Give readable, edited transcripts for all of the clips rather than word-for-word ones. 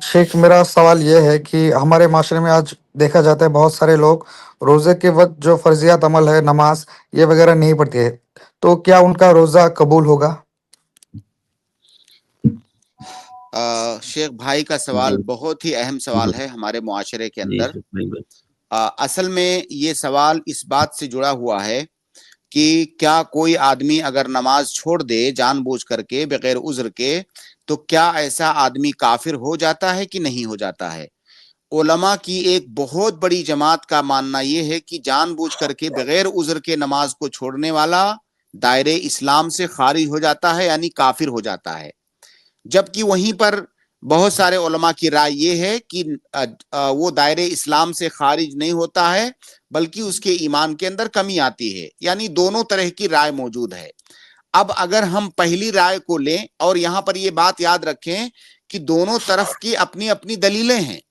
शेख, मेरा सवाल ये है कि हमारे माशरे में आज देखा जाता है बहुत सारे लोग रोज़े के वक्त जो फर्जियात अमल है, नमाज ये वगैरह नहीं पढ़ते हैं, तो क्या उनका रोज़ा कबूल होगा? शेख भाई का सवाल जी बहुत ही अहम जी सवाल है हमारे मुआशरे के जी अंदर। बिल्कुल। असल में ये सवाल इस बात से जुड़ा हुआ है कि क्या कोई आदमी अगर नमाज छोड़ दे जानबूझ करके बगैर उज्र के, तो क्या ऐसा आदमी काफिर हो जाता है कि नहीं हो जाता है। उलमा की एक बहुत बड़ी जमात का मानना यह है कि जानबूझ करके बगैर उज्र के नमाज को छोड़ने वाला दायरे इस्लाम से खारिज हो जाता है, यानी काफिर हो जाता है। जबकि वहीं पर बहुत सारे उलमा की राय ये है कि वो दायरे इस्लाम से खारिज नहीं होता है, बल्कि उसके ईमान के अंदर कमी आती है। यानी दोनों तरह की राय मौजूद है। अब अगर हम पहली राय को लें, और यहां पर ये बात याद रखें कि दोनों तरफ की अपनी अपनी दलीलें हैं।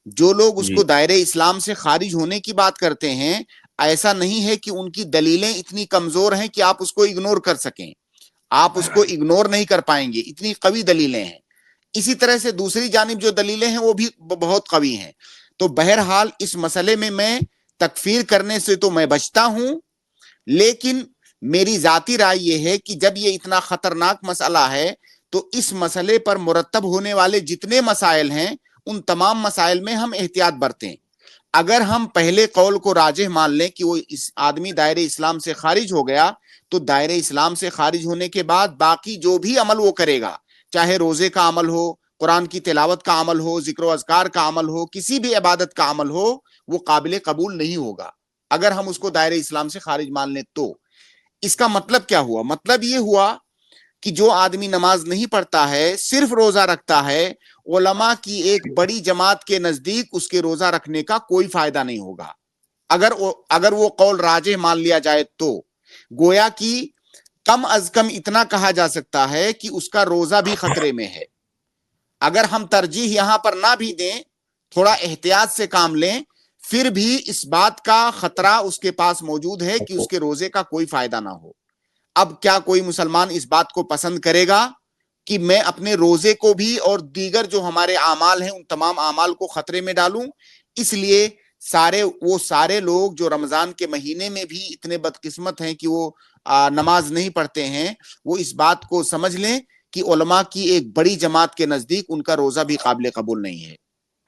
जो लोग उसको जी दायरे इस्लाम से खारिज होने की बात करते हैं, ऐसा नहीं है कि उनकी दलीलें इतनी कमजोर हैं कि आप उसको इग्नोर कर सकें। आप उसको इग्नोर नहीं कर पाएंगे, इतनी कवी दलीलें हैं। इसी तरह से दूसरी जानिब जो दलीलें हैं वो भी बहुत कवी हैं। तो बहरहाल इस मसले में मैं तकफीर करने से तो मैं बचता हूं, लेकिन मेरी जाती राय यह है कि जब ये इतना खतरनाक मसला है, तो इस मसले पर मुरतब होने वाले जितने मसाइल हैं, उन तमाम मसाइल में हम एहतियात बरतें। अगर हम पहले कौल को राजिह मान लें कि वो इस आदमी दायरे इस्लाम से खारिज हो गया, तो दायरे इस्लाम से खारिज होने के बाद बाकी जो भी अमल वो करेगा, चाहे रोजे का अमल हो, कुरान की तिलावत का अमल हो, जिक्र अज़कार का अमल हो, किसी भी इबादत का अमल हो, वो काबिल कबूल नहीं होगा अगर हम उसको दायरे इस्लाम से खारिज मान लें। तो इसका मतलब क्या हुआ? मतलब ये हुआ कि जो आदमी नमाज नहीं पढ़ता है, सिर्फ रोजा रखता है, उलमा की एक बड़ी जमात के नजदीक उसके रोजा रखने का कोई फायदा नहीं होगा। अगर वो कौल राजे मान लिया जाए, तो गोया कि कम अज कम इतना कहा जा सकता है कि उसका रोजा भी खतरे में है। अगर हम तरजीह यहां पर ना भी दें, थोड़ा एहतियात से काम लें, फिर भी इस बात का खतरा उसके पास मौजूद है कि उसके रोजे का कोई फायदा ना हो। अब क्या कोई मुसलमान इस बात को पसंद करेगा कि मैं अपने रोजे को भी और दीगर जो हमारे आमाल हैं उन तमाम आमाल को खतरे में डालूं? इसलिए सारे लोग जो रमजान के महीने में भी इतने बदकिस्मत हैं कि वो नमाज नहीं पढ़ते हैं, वो इस बात को समझ लें कि उलमा की एक बड़ी जमात के नजदीक उनका रोजा भी काबिल कबूल नहीं है।